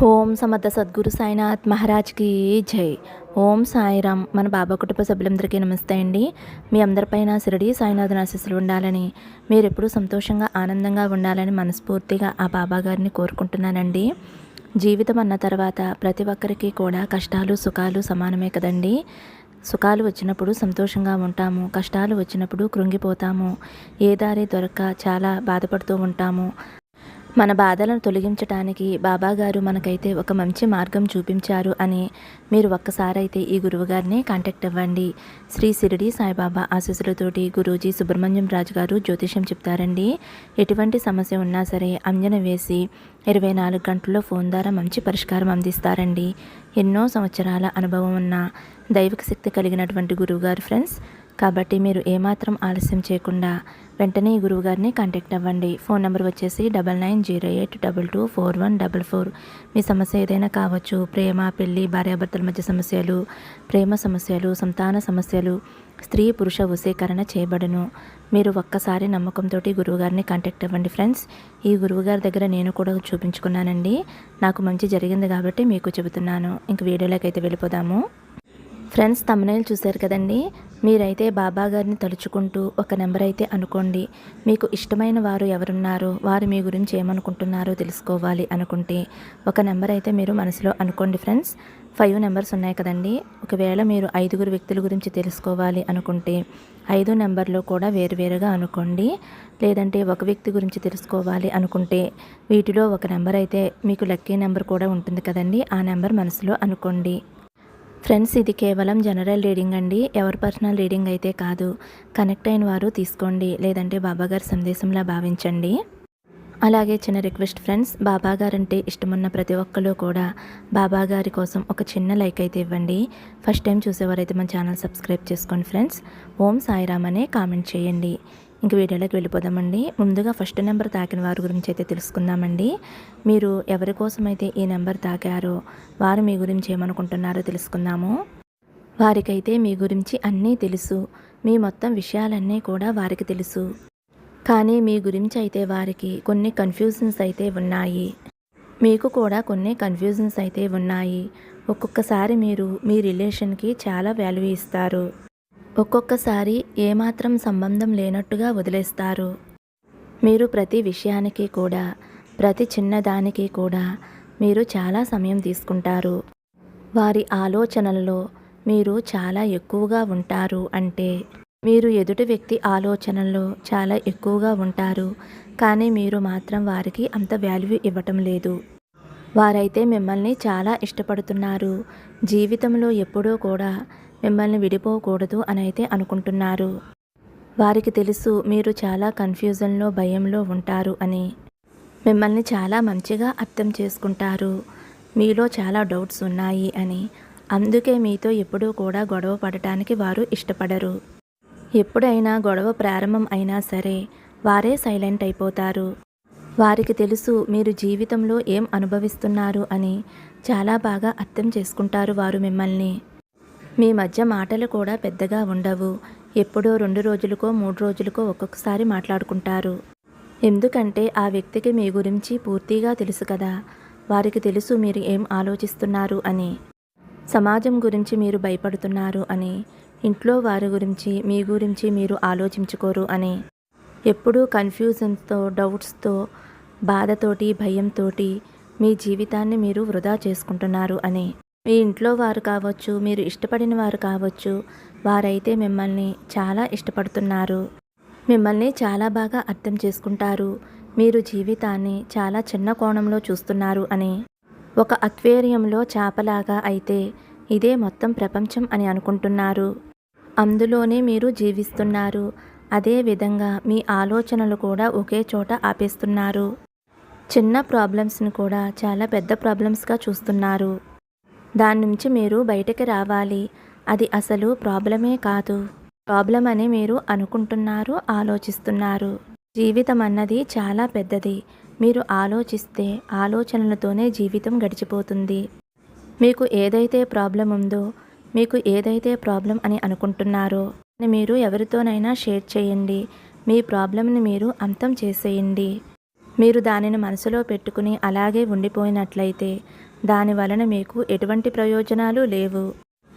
ఓం సమర్థ సద్గురు సాయినాథ్ మహారాజ్కి జై. ఓం సాయిరామ్. మన బాబా కుటుంబ సభ్యులందరికీ నమస్తే అండి. మీ అందరిపైన షిరిడి సాయినాథుని ఆశీస్సులు ఉండాలని, మీరు ఎప్పుడూ సంతోషంగా ఆనందంగా ఉండాలని మనస్ఫూర్తిగా ఆ బాబా గారిని కోరుకుంటున్నానండి. జీవితం అన్న తర్వాత ప్రతి ఒక్కరికి కూడా కష్టాలు సుఖాలు సమానమే కదండి. సుఖాలు వచ్చినప్పుడు సంతోషంగా ఉంటాము, కష్టాలు వచ్చినప్పుడు కృంగిపోతాము, ఏ దారి దొరక్క చాలా బాధపడుతూ ఉంటాము. మన బాధలను తొలగించటానికి బాబాగారు మనకైతే ఒక మంచి మార్గం చూపించారు అని మీరు ఒక్కసారైతే ఈ గురువుగారిని కాంటాక్ట్ అవ్వండి. శ్రీ షిరిడి సాయిబాబా ఆశీస్సులతోటి గురూజీ సుబ్రహ్మణ్యం రాజు గారు జ్యోతిష్యం చెప్తారండి. ఎటువంటి సమస్య ఉన్నా సరే అంజన వేసి 24 గంటల్లో ఫోన్ ద్వారా మంచి పరిష్కారం అందిస్తారండి. ఎన్నో సంవత్సరాల అనుభవం ఉన్న దైవిక శక్తి కలిగినటువంటి గురువుగారు ఫ్రెండ్స్. కాబట్టి మీరు ఏమాత్రం ఆలస్యం చేయకుండా వెంటనే ఈ గురువుగారిని కాంటాక్ట్ అవ్వండి. ఫోన్ నెంబర్ వచ్చేసి 9908224144. మీ సమస్య ఏదైనా కావచ్చు, ప్రేమ, పెళ్లి, భార్యాభర్తల మధ్య సమస్యలు, ప్రేమ సమస్యలు, సంతాన సమస్యలు, స్త్రీ పురుష వశీకరణ చేయబడను. మీరు ఒక్కసారి నమ్మకంతో గురువుగారిని కాంటాక్ట్ అవ్వండి ఫ్రెండ్స్. ఈ గురువుగారి దగ్గర నేను కూడా చూపించుకున్నానండి. నాకు మంచి జరిగింది కాబట్టి మీకు చెబుతున్నాను. ఇంక వీడియోలోకి అయితే వెళ్ళిపోదాము. ఫ్రెండ్స్, తమ్మునేలు చూశారు కదండి. మీరైతే బాబా గారిని తలుచుకుంటూ ఒక నెంబర్ అయితే అనుకోండి. మీకు ఇష్టమైన వారు ఎవరున్నారో, వారు మీ గురించి ఏమనుకుంటున్నారో తెలుసుకోవాలి అనుకుంటే ఒక నెంబర్ అయితే మీరు మనసులో అనుకోండి ఫ్రెండ్స్. 5 నెంబర్స్ ఉన్నాయి కదండి. ఒకవేళ మీరు 5 వ్యక్తుల గురించి తెలుసుకోవాలి అనుకుంటే 5 నెంబర్లో కూడా వేరువేరుగా అనుకోండి. లేదంటే ఒక వ్యక్తి గురించి తెలుసుకోవాలి అనుకుంటే వీటిలో ఒక నెంబర్ అయితే మీకు లక్కీ నెంబర్ కూడా ఉంటుంది కదండి. ఆ నెంబర్ మనసులో అనుకోండి. ఫ్రెండ్స్, ఇది కేవలం జనరల్ రీడింగ్ అండి. ఎవరి పర్సనల్ రీడింగ్ అయితే కాదు. కనెక్ట్ అయిన వారు తీసుకోండి, లేదంటే బాబాగారి సందేశంలా భావించండి. అలాగే చిన్న రిక్వెస్ట్ ఫ్రెండ్స్, బాబాగారంటే ఇష్టమున్న ప్రతి ఒక్కరు కూడా బాబాగారి కోసం ఒక చిన్న లైక్ అయితే ఇవ్వండి. ఫస్ట్ టైం చూసేవారైతే మన ఛానల్ సబ్స్క్రైబ్ చేసుకోండి ఫ్రెండ్స్. ఓం సాయిరామ్ అనే కామెంట్ చేయండి. ఇంక వీడియోలోకి వెళ్ళిపోదామండి. ముందుగా ఫస్ట్ నెంబర్ తాకిన వారి గురించి అయితే తెలుసుకుందామండి. మీరు ఎవరి కోసం అయితే ఈ నెంబర్ తాకారో వారు మీ గురించి ఏమనుకుంటున్నారో తెలుసుకుందాము. వారికైతే మీ గురించి అన్నీ తెలుసు. మీ మొత్తం విషయాలన్నీ కూడా వారికి తెలుసు. కానీ మీ గురించి అయితే వారికి కొన్ని కన్ఫ్యూజన్స్ అయితే ఉన్నాయి. మీకు కూడా కొన్ని కన్ఫ్యూజన్స్ అయితే ఉన్నాయి. ఒక్కొక్కసారి మీరు మీ రిలేషన్కి చాలా వాల్యూ ఇస్తారు. ఒక్కొక్కసారి ఏమాత్రం సంబంధం లేనట్టుగా వదిలేస్తారు. మీరు ప్రతి విషయానికి కూడా, ప్రతి చిన్నదానికి కూడా మీరు చాలా సమయం తీసుకుంటారు. వారి ఆలోచనలలో మీరు చాలా ఎక్కువగా ఉంటారు. అంటే మీరు ఎదుటి వ్యక్తి ఆలోచనల్లో చాలా ఎక్కువగా ఉంటారు. కానీ మీరు మాత్రం వారికి అంత వాల్యూ ఇవ్వటం లేదు. వారైతే మిమ్మల్ని చాలా ఇష్టపడుతున్నారు. జీవితంలో ఎప్పుడూ కూడా మిమ్మల్ని విడిపోకూడదు అని అయితే అనుకుంటున్నారు. వారికి తెలుసు మీరు చాలా కన్ఫ్యూజన్లో, భయంలో ఉంటారు అని. మిమ్మల్ని చాలా మంచిగా అర్థం చేసుకుంటారు. మీలో చాలా డౌట్స్ ఉన్నాయి అని. అందుకే మీతో ఎప్పుడూ కూడా గొడవ పడటానికి వారు ఇష్టపడరు. ఎప్పుడైనా గొడవ ప్రారంభం అయినా సరే వారే సైలెంట్ అయిపోతారు. వారికి తెలుసు మీరు జీవితంలో ఏం అనుభవిస్తున్నారు అని. చాలా బాగా అర్థం చేసుకుంటారు వారు మిమ్మల్ని. మీ మధ్య మాటలు కూడా పెద్దగా ఉండవు. ఎప్పుడో 2 రోజులకో 3 రోజులకో ఒక్కొక్కసారి మాట్లాడుకుంటారు. ఎందుకంటే ఆ వ్యక్తికి మీ గురించి పూర్తిగా తెలుసు కదా. వారికి తెలుసు మీరు ఏం ఆలోచిస్తున్నారు అని, సమాజం గురించి మీరు భయపడుతున్నారు అని, ఇంట్లో వారి గురించి, మీ గురించి మీరు ఆలోచించుకోరు అని. ఎప్పుడూ కన్ఫ్యూజన్స్తో, డౌట్స్తో, బాధతోటి, భయంతోటి మీ జీవితాన్ని మీరు వృధా చేసుకుంటున్నారు అని. మీ ఇంట్లో వారు కావచ్చు, మీరు ఇష్టపడిన వారు కావచ్చు, వారైతే మిమ్మల్ని చాలా ఇష్టపడుతున్నారు. మిమ్మల్ని చాలా బాగా అర్థం చేసుకుంటారు. మీరు జీవితాన్ని చాలా చిన్న కోణంలో చూస్తున్నారు అని. ఒక అక్వేరియంలో చేపలాగా అయితే ఇదే మొత్తం ప్రపంచం అని అనుకుంటున్నారు. అందులోనే మీరు జీవిస్తున్నారు. అదే విధంగా మీ ఆలోచనలు కూడా ఒకే చోట ఆపేస్తున్నారు. చిన్న ప్రాబ్లమ్స్ని కూడా చాలా పెద్ద ప్రాబ్లమ్స్గా చూస్తున్నారు. దాని నుంచి మీరు బయటకు రావాలి. అది అసలు ప్రాబ్లమే కాదు. ప్రాబ్లం అని మీరు అనుకుంటున్నారు, ఆలోచిస్తున్నారు. జీవితం అన్నది చాలా పెద్దది. మీరు ఆలోచిస్తే ఆలోచనలతోనే జీవితం గడిచిపోతుంది. మీకు ఏదైతే ప్రాబ్లం ఉందో, మీకు ఏదైతే ప్రాబ్లం అని అనుకుంటున్నారో మీరు ఎవరితోనైనా షేర్ చేయండి. మీ ప్రాబ్లంని మీరు అంతం చేసేయండి. మీరు దానిని మనసులో పెట్టుకుని అలాగే ఉండిపోయినట్లయితే దాని వలన మీకు ఎటువంటి ప్రయోజనాలు లేవు.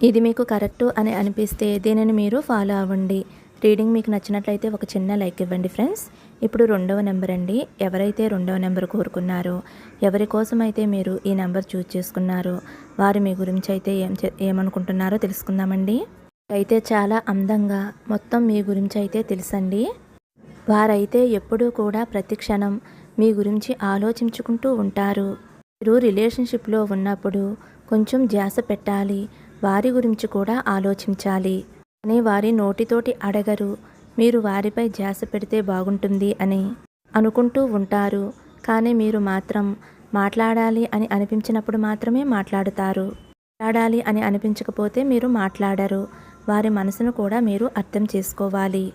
ఇది మీకు కరెక్టు అని అనిపిస్తే దీనిని మీరు ఫాలో అవ్వండి. రీడింగ్ మీకు నచ్చినట్లయితే ఒక చిన్న లైక్ ఇవ్వండి ఫ్రెండ్స్. ఇప్పుడు రెండవ నెంబర్ అండి. ఎవరైతే రెండవ నెంబర్ కోరుకున్నారో, ఎవరి కోసం అయితే మీరు ఈ నెంబర్ చూజ్ చేసుకున్నారో వారు మీ గురించి అయితే ఏమనుకుంటున్నారో తెలుసుకుందామండి. అయితే చాలా అందంగా మొత్తం మీ గురించి అయితే తెలుసండి. వారైతే ఎప్పుడూ కూడా ప్రతి క్షణం మీ గురించి ఆలోచించుకుంటూ ఉంటారు. మీరు రిలేషన్షిప్లో ఉన్నప్పుడు కొంచెం ధ్యాస పెట్టాలి, వారి గురించి కూడా ఆలోచించాలి అని వారి నోటితోటి అడగరు. మీరు వారిపై ధ్యాస పెడితే బాగుంటుంది అని అనుకుంటూ ఉంటారు. కానీ మీరు మాత్రం మాట్లాడాలి అని అనిపించినప్పుడు మాత్రమే మాట్లాడుతారు. మాట్లాడాలి అని అనిపించకపోతే మీరు మాట్లాడరు. వారి మనసును కూడా మీరు అర్థం చేసుకోవాలి.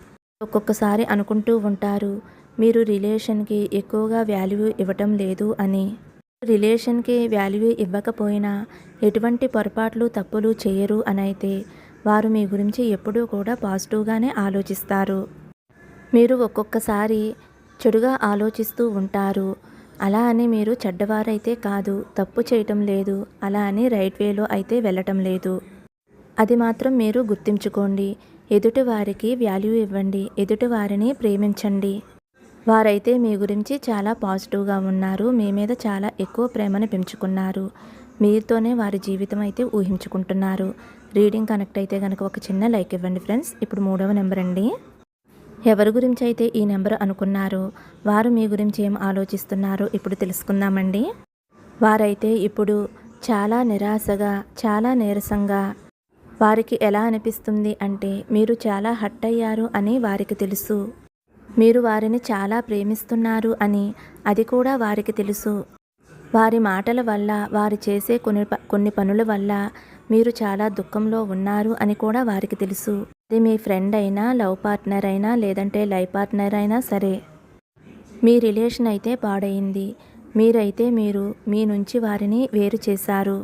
ఒక్కొక్కసారి అనుకుంటూ ఉంటారు మీరు రిలేషన్కి ఎక్కువగా వాల్యూ ఇవ్వటం లేదు అని. రిలేషన్కి వాల్యూ ఇవ్వకపోయినా ఎటువంటి పొరపాట్లు తప్పులు చేయరు అని అయితే వారు మీ గురించి ఎప్పుడూ కూడా పాజిటివ్గానే ఆలోచిస్తారు. మీరు ఒక్కొక్కసారి చెడుగా ఆలోచిస్తూ ఉంటారు. అలా అని మీరు చెడ్డవారైతే కాదు, తప్పు చేయటం లేదు, అలా అని రైట్ వేలో అయితే వెళ్ళటం లేదు. అది మాత్రం మీరు గుర్తుంచుకోండి. ఎదుటి వారికి వాల్యూ ఇవ్వండి, ఎదుటి వారిని ప్రేమించండి. వారైతే మీ గురించి చాలా పాజిటివ్గా ఉన్నారు. మీ మీద చాలా ఎక్కువ ప్రేమను పెంచుకున్నారు. మీతోనే వారి జీవితం అయితే ఊహించుకుంటున్నారు. రీడింగ్ కనెక్ట్ అయితే కనుక ఒక చిన్న లైక్ ఇవ్వండి ఫ్రెండ్స్. ఇప్పుడు మూడవ నెంబర్ అండి. ఎవరి గురించి అయితే ఈ నెంబర్ అనుకున్నారో వారు మీ గురించి ఏం ఆలోచిస్తున్నారో ఇప్పుడు తెలుసుకుందామండి. వారైతే ఇప్పుడు చాలా నిరాశగా, చాలా నీరసంగా, వారికి ఎలా అనిపిస్తుంది అంటే మీరు చాలా హర్ట్ అయ్యారు అని వారికి తెలుసు. మీరు వారిని చాలా ప్రేమిస్తున్నారు అని అది కూడా వారికి తెలుసు. వారి మాటల వల్ల, వారు చేసే కొన్ని పనుల వల్ల మీరు చాలా దుఃఖంలో ఉన్నారు అని కూడా వారికి తెలుసు. అది మీ ఫ్రెండ్ అయినా, లవ్ పార్ట్నర్ అయినా, లేదంటే లైఫ్ పార్ట్నర్ అయినా సరే. మీ రిలేషన్ అయితే పాడైంది. మీరైతే మీ నుంచి వారిని వేరు చేశారు.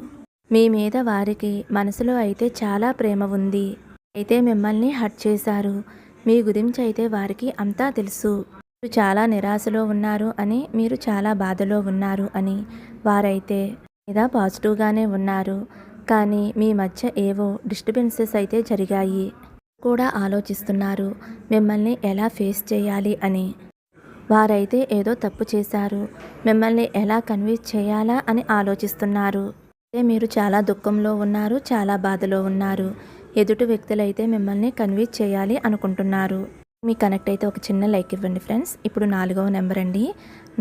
మీ మీద వారికి మనసులో అయితే చాలా ప్రేమ ఉంది. అయితే మిమ్మల్ని హర్ట్ చేశారు. మీ గురించి అయితే వారికి అంతా తెలుసు. మీరు చాలా నిరాశలో ఉన్నారు అని, మీరు చాలా బాధలో ఉన్నారు అని వారైతే మీద పాజిటివ్గానే ఉన్నారు. కానీ మీ మధ్య ఏవో డిస్టర్బెన్సెస్ అయితే జరిగాయి. కూడా ఆలోచిస్తున్నారు మిమ్మల్ని ఎలా ఫేస్ చేయాలి అని. వారైతే ఏదో తప్పు చేశారు, మిమ్మల్ని ఎలా కన్విన్స్ చేయాలా అని ఆలోచిస్తున్నారు. అయితే మీరు చాలా దుఃఖంలో ఉన్నారు, చాలా బాధలో ఉన్నారు. ఎదుటి వ్యక్తులైతే మిమ్మల్ని కన్విన్స్ చేయాలి అనుకుంటున్నారు. మీ కనెక్ట్ అయితే ఒక చిన్న లైక్ ఇవ్వండి ఫ్రెండ్స్. ఇప్పుడు 4వ నెంబర్ అండి.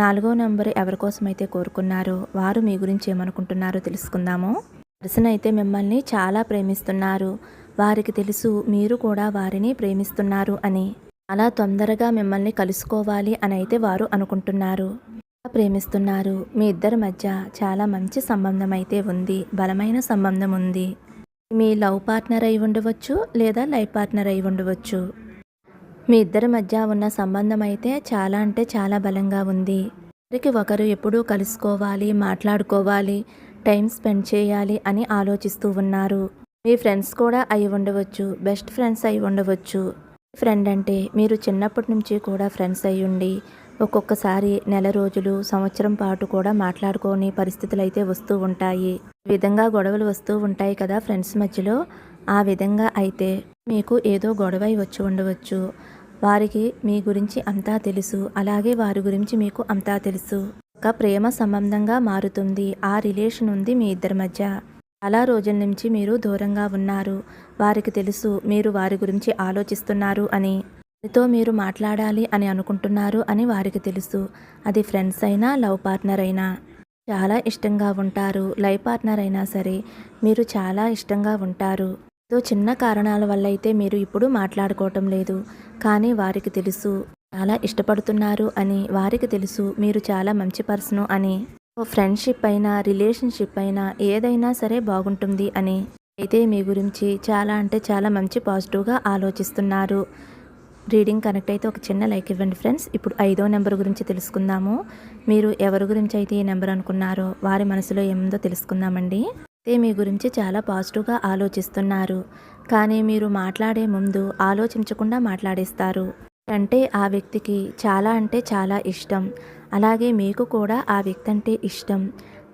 4వ నెంబర్ ఎవరి కోసం అయితే కోరుకున్నారో వారు మీ గురించి ఏమనుకుంటున్నారో తెలుసుకుందాము. పర్సన్ అయితే మిమ్మల్ని చాలా ప్రేమిస్తున్నారు. వారికి తెలుసు మీరు కూడా వారిని ప్రేమిస్తున్నారు అని. అలా తొందరగా మిమ్మల్ని కలుసుకోవాలి అని అయితే వారు అనుకుంటున్నారు. ప్రేమిస్తున్నారు. మీ ఇద్దరి మధ్య చాలా మంచి సంబంధం అయితే ఉంది, బలమైన సంబంధం ఉంది. మీ లవ్ పార్ట్నర్ అయి ఉండవచ్చు, లేదా లైఫ్ పార్ట్నర్ అయి ఉండవచ్చు. మీ ఇద్దరి మధ్య ఉన్న సంబంధం అయితే చాలా అంటే చాలా బలంగా ఉంది. ఒకరికి ఒకరు ఎప్పుడూ కలుసుకోవాలి, మాట్లాడుకోవాలి, టైం స్పెండ్ చేయాలి అని ఆలోచిస్తూ ఉన్నారు. మీ ఫ్రెండ్స్ కూడా అయి ఉండవచ్చు, బెస్ట్ ఫ్రెండ్స్ అయి ఉండవచ్చు. ఫ్రెండ్ అంటే మీరు చిన్నప్పటి నుంచి కూడా ఫ్రెండ్స్ అయి ఉండి ఒక్కొక్కసారి నెల రోజులు, సంవత్సరం పాటు కూడా మాట్లాడుకోని పరిస్థితులు అయితే వస్తూ ఉంటాయి. ఈ విధంగా గొడవలు వస్తూ ఉంటాయి కదా ఫ్రెండ్స్ మధ్యలో. ఆ విధంగా అయితే మీకు ఏదో గొడవ వచ్చి ఉండవచ్చు. వారికి మీ గురించి అంతా తెలుసు, అలాగే వారి గురించి మీకు అంతా తెలుసు. ఒక ప్రేమ సంబంధంగా మారుతుంది. ఆ రిలేషన్ ఉంది మీ ఇద్దరి మధ్య. చాలా రోజుల నుంచి మీరు దూరంగా ఉన్నారు. వారికి తెలుసు మీరు వారి గురించి ఆలోచిస్తున్నారు అని. వారితో మీరు మాట్లాడాలి అని అనుకుంటున్నారు అని వారికి తెలుసు. అది ఫ్రెండ్స్ అయినా, లవ్ పార్ట్నర్ అయినా చాలా ఇష్టంగా ఉంటారు. లైఫ్ పార్ట్నర్ అయినా సరే మీరు చాలా ఇష్టంగా ఉంటారు. ఏదో చిన్న కారణాల వల్ల అయితే మీరు ఇప్పుడు మాట్లాడుకోవటం లేదు. కానీ వారికి తెలుసు చాలా ఇష్టపడుతున్నారు అని. వారికి తెలుసు మీరు చాలా మంచి పర్సన్ అని. ఫ్రెండ్షిప్ అయినా, రిలేషన్షిప్ అయినా ఏదైనా సరే బాగుంటుంది అని అయితే మీ గురించి చాలా అంటే చాలా మంచి పాజిటివ్గా ఆలోచిస్తున్నారు. రీడింగ్ కనెక్ట్ అయితే ఒక చిన్న లైక్ ఇవ్వండి ఫ్రెండ్స్. ఇప్పుడు 5వ నెంబర్ గురించి తెలుసుకుందాము. మీరు ఎవరి గురించి అయితే ఈ నెంబర్ అనుకున్నారో వారి మనసులో ఏముందో తెలుసుకుందామండి. అయితే మీ గురించి చాలా పాజిటివ్గా ఆలోచిస్తున్నారు. కానీ మీరు మాట్లాడే ముందు ఆలోచించకుండా మాట్లాడేస్తారు. అంటే ఆ వ్యక్తికి చాలా అంటే చాలా ఇష్టం. అలాగే మీకు కూడా ఆ వ్యక్తి అంటే ఇష్టం.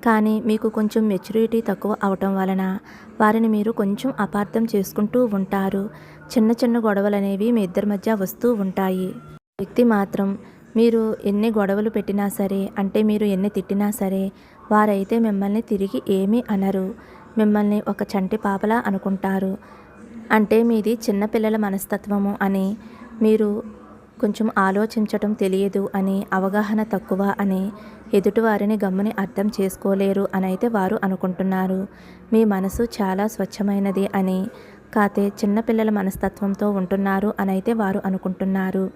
కానీ మీకు కొంచెం మెచ్యూరిటీ తక్కువ అవటం వలన వారిని మీరు కొంచెం అపార్థం చేసుకుంటూ ఉంటారు. చిన్న చిన్న గొడవలనేవి మీ ఇద్దరి మధ్య వస్తూ ఉంటాయి. వ్యక్తి మాత్రం మీరు ఎన్ని గొడవలు పెట్టినా సరే, అంటే మీరు ఎన్ని తిట్టినా సరే, వారైతే మిమ్మల్ని తిరిగి ఏమీ అనరు. మిమ్మల్ని ఒక చంటి పాపలా అనుకుంటారు. అంటే మీది చిన్నపిల్లల మనస్తత్వము అని, మీరు కొంచెం ఆలోచించటం తెలియదు అని, అవగాహన తక్కువ అని, ఎదుటివారిని గమ్ముని అర్థం చేసుకోలేరు అని అయితే వారు అనుకుంటున్నారు. మీ మనసు చాలా స్వచ్ఛమైనది అని, కాతే చిన్నపిల్లల మనస్తత్వంతో ఉంటున్నారు అని అయితే వారు అనుకుంటున్నారు.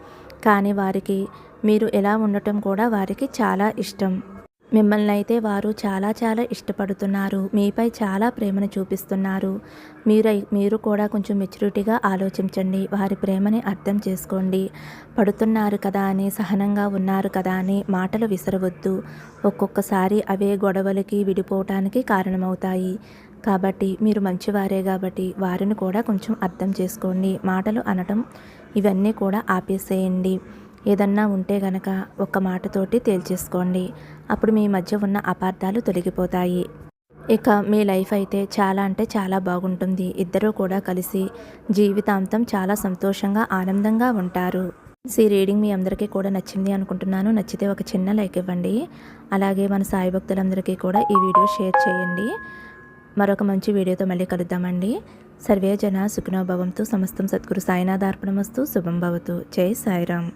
కానీ వారికి మీరు ఎలా ఉండటం కూడా వారికి చాలా ఇష్టం. మిమ్మల్ని అయితే వారు చాలా చాలా ఇష్టపడుతున్నారు. మీపై చాలా ప్రేమను చూపిస్తున్నారు. మీరు కూడా కొంచెం మెచ్యూరిటీగా ఆలోచించండి. వారి ప్రేమని అర్థం చేసుకోండి. పడుతున్నారు కదా అని, సహనంగా ఉన్నారు కదా అని మాటలు విసరవద్దు. ఒక్కొక్కసారి అవే గొడవలకి, విడిపోవటానికి కారణమవుతాయి. కాబట్టి మీరు మంచివారే కాబట్టి వారిని కూడా కొంచెం అర్థం చేసుకోండి. మాటలు అనటం ఇవన్నీ కూడా ఆపేసేయండి. ఏదన్నా ఉంటే గనక ఒక్క మాటతోటి తేల్చేసుకోండి. అప్పుడు మీ మధ్య ఉన్న అపార్థాలు తొలగిపోతాయి. ఇక మీ లైఫ్ అయితే చాలా అంటే చాలా బాగుంటుంది. ఇద్దరూ కూడా కలిసి జీవితాంతం చాలా సంతోషంగా, ఆనందంగా ఉంటారు. ఈ రీడింగ్ మీ అందరికీ కూడా నచ్చింది అనుకుంటున్నాను. నచ్చితే ఒక చిన్న లైక్ ఇవ్వండి. అలాగే మన సాయి భక్తులందరికీ కూడా ఈ వీడియో షేర్ చేయండి. మరొక మంచి వీడియోతో మళ్ళీ కలుద్దామండి. సర్వే జన సుఖినో భవంతు. సమస్తం సద్గురు సాయినాథార్పణమస్తు. శుభం భవతు. జై సాయిరామ్.